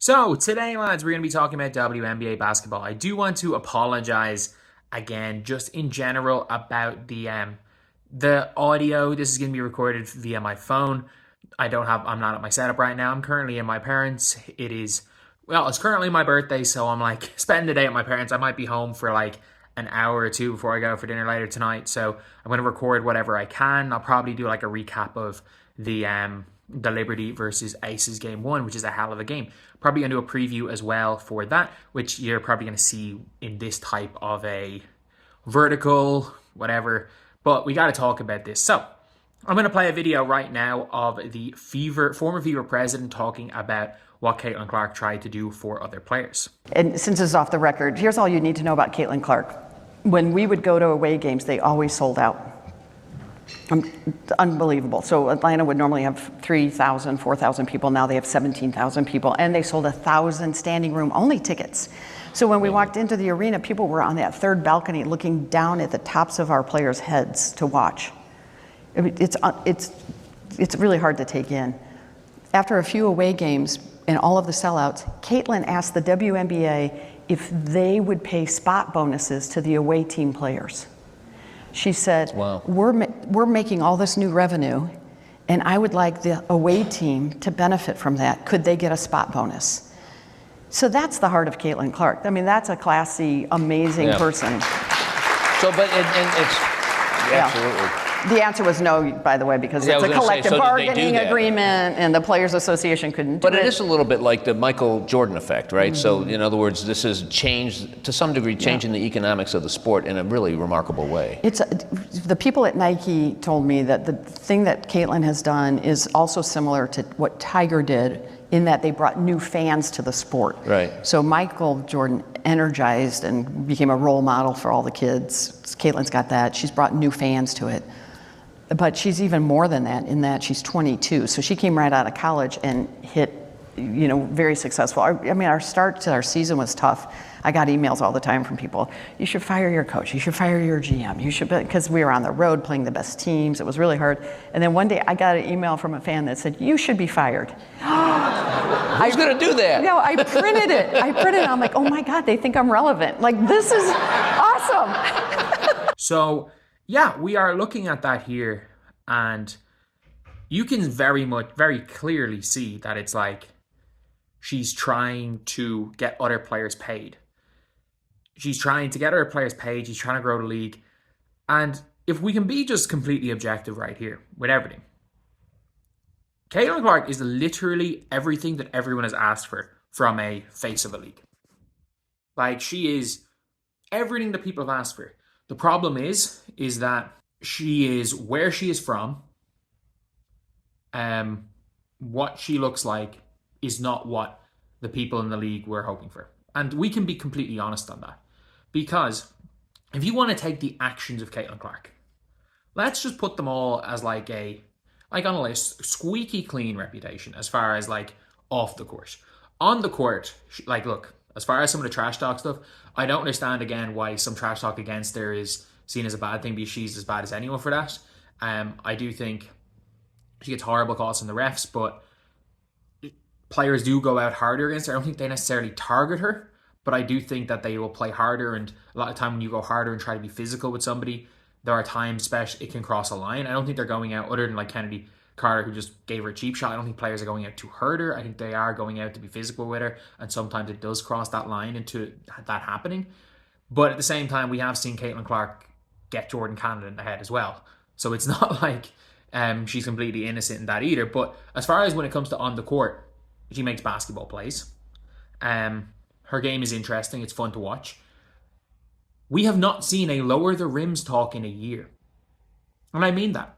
So today, lads, we're going to be talking about WNBA basketball. I do want to apologize again, just in general, about the audio. This is going to be recorded via my phone. I'm not at my setup right now. I'm currently in my parents'. It's currently my birthday, so I'm like spending the day at my parents'. I might be home for like an hour or two before I go for dinner later tonight. So I'm going to record whatever I can. I'll probably do like a recap of the Liberty versus Aces game one, which is a hell of a game. Probably going to do a preview as well for that, which you're probably going to see in this type of a vertical, whatever. But we got to talk about this. So I'm going to play a video right now of the former Fever president talking about what Caitlin Clark tried to do for other players. And since it's off the record, here's all you need to know about Caitlin Clark. When we would go to away games, they always sold out. Unbelievable. So Atlanta would normally have 3,000, 4,000 people. Now they have 17,000 people, and they sold 1,000 standing room only tickets. So when we walked into the arena, people were on that third balcony looking down at the tops of our players' heads to watch. It's really hard to take in. After a few away games and all of the sellouts, Caitlin asked the WNBA if they would pay spot bonuses to the away team players. She said, wow, we're making all this new revenue, and I would like the away team to benefit from that. Could they get a spot bonus? So that's the heart of Caitlin Clark. I mean, that's a classy, amazing person. So, but it's absolutely. The answer was no, by the way, because it's a collective bargaining agreement, and the Players Association couldn't do it. But it is a little bit like the Michael Jordan effect, right? Mm-hmm. So, in other words, this is changed, to some degree, changing the economics of the sport in a really remarkable way. The people at Nike told me that the thing that Caitlin has done is also similar to what Tiger did, in that they brought new fans to the sport. Right. So Michael Jordan energized and became a role model for all the kids. Caitlin's got that. She's brought new fans to it. But she's even more than that, in that she's 22. So she came right out of college and hit, very successful. Our start to our season was tough. I got emails all the time from people. You should fire your coach. You should fire your GM. You should, because we were on the road playing the best teams. It was really hard. And then one day I got an email from a fan that said, "You should be fired." Who's going to do that? No, I printed it. I'm like, oh my God, they think I'm relevant. Like, this is awesome. So, yeah, we are looking at that here, and you can very clearly see that it's like she's trying to get other players paid. She's trying to get other players paid. She's trying to grow the league. And if we can be just completely objective right here with everything, Caitlin Clark is literally everything that everyone has asked for from a face of a league. Like, she is everything that people have asked for. The problem is that she is where she is from. What she looks like is not what the people in the league were hoping for. And we can be completely honest on that. Because if you want to take the actions of Caitlin Clark, let's just put them all as on a list, squeaky clean reputation as far as off the court. On the court, look, as far as some of the trash talk stuff, I don't understand, again, why some trash talk against her is seen as a bad thing, because she's as bad as anyone for that. I do think she gets horrible calls from the refs, but players do go out harder against her. I don't think they necessarily target her, but I do think that they will play harder, and a lot of time when you go harder and try to be physical with somebody, there are times, especially, it can cross a line. I don't think they're going out, other than Kennedy Carter, who just gave her a cheap shot. I don't think players are going out to hurt her. I think they are going out to be physical with her, and sometimes it does cross that line into that happening. But at the same time, we have seen Caitlin Clark get Jordan Canada in the head as well. So it's not like she's completely innocent in that either. But as far as when it comes to on the court, she makes basketball plays. Her game is interesting. It's fun to watch. We have not seen a lower the rims talk in a year. And I mean that.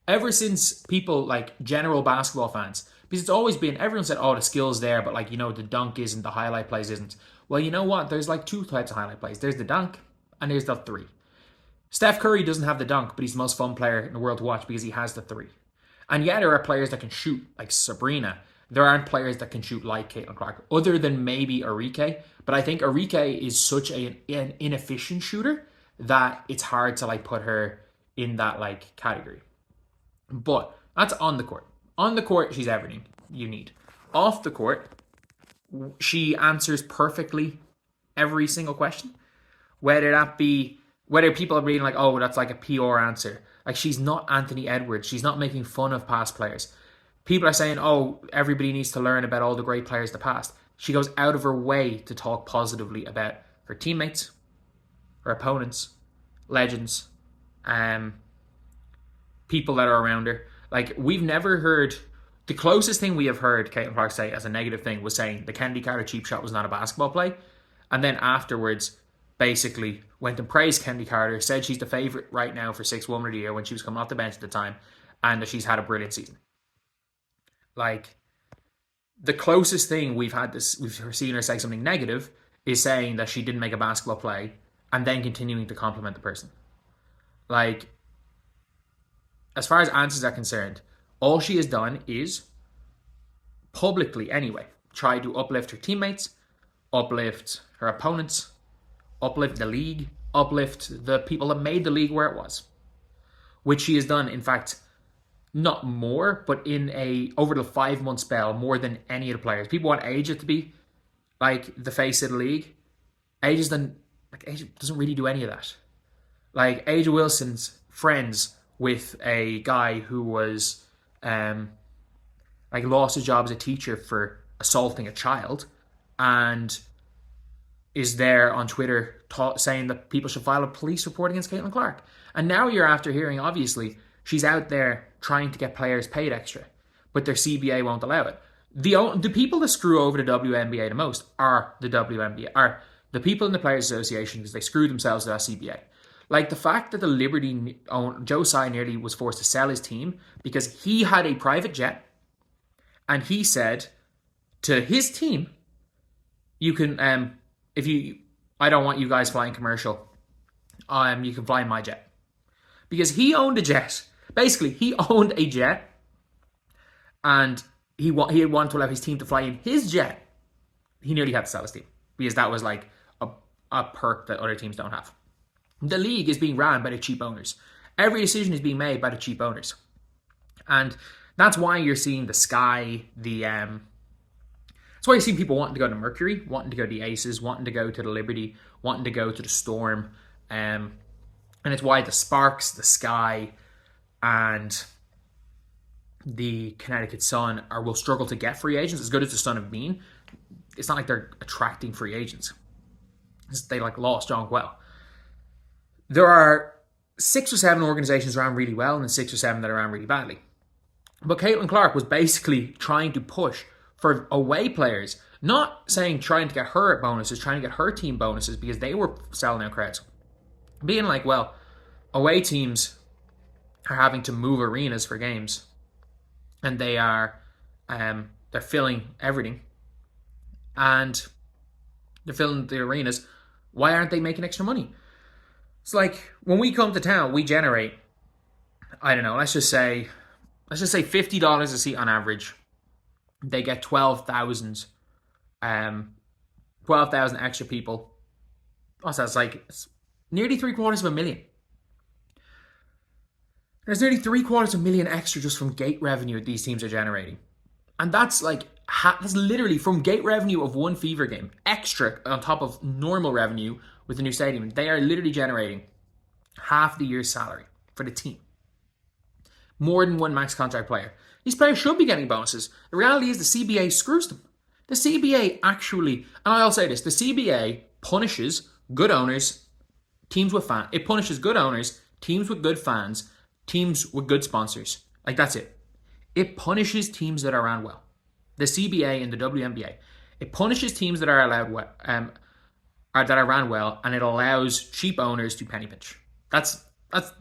Ever since people, general basketball fans, because it's always been, everyone said, oh, the skill's there, but the dunk isn't, the highlight plays isn't. Well, you know what? There's two types of highlight plays. There's the dunk and there's the three. Steph Curry doesn't have the dunk, but he's the most fun player in the world to watch because he has the three. And yeah, there are players that can shoot, like Sabrina. There aren't players that can shoot like Caitlin Clark, other than maybe Arike. But I think Arike is such an inefficient shooter that it's hard to put her in that category. But that's on the court. On the court, she's everything you need. Off the court, she answers perfectly every single question. Whether people are being like, oh, that's like a PR answer. Like, she's not Anthony Edwards. She's not making fun of past players. People are saying, oh, everybody needs to learn about all the great players of the past. She goes out of her way to talk positively about her teammates, her opponents, legends, people that are around her. Like, we've never heard... The closest thing we have heard Caitlin Clark say as a negative thing was saying the Kennedy Carter cheap shot was not a basketball play. And then afterwards, basically, went and praised Kennedy Carter, said she's the favourite right now for 6th Woman of the Year when she was coming off the bench at the time, and that she's had a brilliant season. Like, the closest thing we've seen her say something negative is saying that she didn't make a basketball play and then continuing to compliment the person. Like, as far as answers are concerned, all she has done is, publicly anyway, try to uplift her teammates, uplift her opponents, uplift the league, uplift the people that made the league where it was. Which she has done, in fact, not more, but over the 5-month spell, more than any of the players. People want Aja to be like the face of the league. Aja doesn't really do any of that. Like, Aja Wilson's friends with a guy who was lost his job as a teacher for assaulting a child, and is there on Twitter saying that people should file a police report against Caitlin Clark. And now you're after hearing, obviously, she's out there trying to get players paid extra, but their CBA won't allow it. The people that screw over the WNBA the most are the WNBA, are the people in the Players Association, because they screwed themselves to that CBA. Like, the fact that the Liberty Joe Tsai nearly was forced to sell his team because he had a private jet, and he said to his team, you can, I don't want you guys flying commercial, you can fly in my jet. Because he owned a jet. Basically, he owned a jet, and he had wanted to allow his team to fly in his jet. He nearly had to sell his team, because that was like a perk that other teams don't have. The league is being ran by the cheap owners. Every decision is being made by the cheap owners. And that's why you're seeing the Sky, that's why you're seeing people wanting to go to Mercury, wanting to go to the Aces, wanting to go to the Liberty, wanting to go to the Storm. And it's why the Sparks, the Sky, and the Connecticut Sun will struggle to get free agents. As good as the Sun have been, it's not like they're attracting free agents. They lost John Quell. There are 6 or 7 organizations around really well, and then 6 or 7 that are around really badly. But Caitlin Clark was basically trying to push for away players, not saying trying to get her bonuses, trying to get her team bonuses, because they were selling out crowds. Being like, well, away teams are having to move arenas for games, and they're filling everything, and they're filling the arenas. Why aren't they making extra money? It's like, when we come to town, we generate, I don't know, let's just say $50 a seat on average. They get 12,000 extra people. Also, that's it's nearly $750,000. There's nearly $750,000 extra just from gate revenue these teams are generating. And that's that's literally from gate revenue of one Fever game, extra on top of normal revenue with the new stadium. They are literally generating half the year's salary for the team. More than one max contract player. These players should be getting bonuses. The reality is the CBA screws them. The CBA actually, and I'll say this, the CBA punishes good owners, teams with fans. It punishes good owners, teams with good fans, teams with good sponsors. That's it. It punishes teams that are ran well. The CBA and the WNBA. It punishes teams that are allowed that are ran well, and it allows cheap owners to penny pinch. That's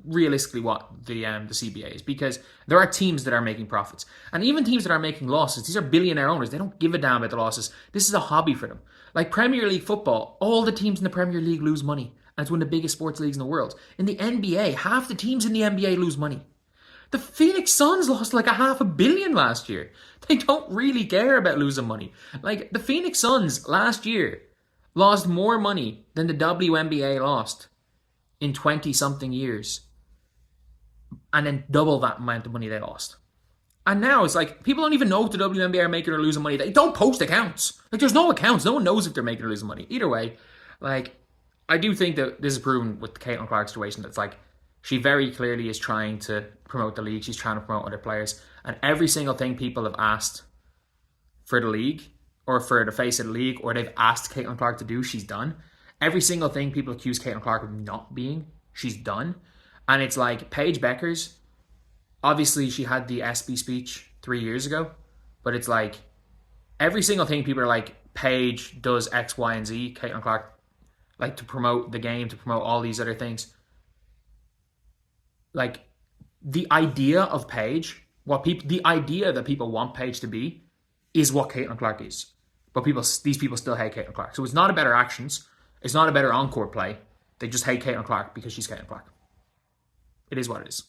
realistically what the CBA is, because there are teams that are making profits, and even teams that are making losses. These are billionaire owners. They don't give a damn about the losses. This is a hobby for them. Like Premier League football, all the teams in the Premier League lose money, and it's one of the biggest sports leagues in the world. In the NBA, half the teams in the NBA lose money. The Phoenix Suns lost $500 million last year. They don't really care about losing money. The Phoenix Suns last year lost more money than the WNBA lost in 20-something years. And then double that amount of money they lost. And now it's like, people don't even know if the WNBA are making or losing money. They don't post accounts. Like, there's no accounts. No one knows if they're making or losing money. Either way, like, I do think that this is proven with the Caitlin Clark situation. That's like, she very clearly is trying to promote the league. She's trying to promote other players. And every single thing people have asked for the league, or for the face of the league, or they've asked Caitlin Clark to do, she's done. Every single thing people accuse Caitlin Clark of not being, she's done. And it's like, Paige Beckers, obviously she had the SB speech 3 years ago, but it's like, every single thing people are like, Paige does X, Y, and Z, Caitlin Clark, like, to promote the game, to promote all these other things. Like, the idea of Paige, the idea that people want Paige to be, is what Caitlin Clark is. But these people still hate Caitlin Clark. So it's not about her actions. It's not about her on-court play. They just hate Caitlin Clark because she's Caitlin Clark. It is what it is.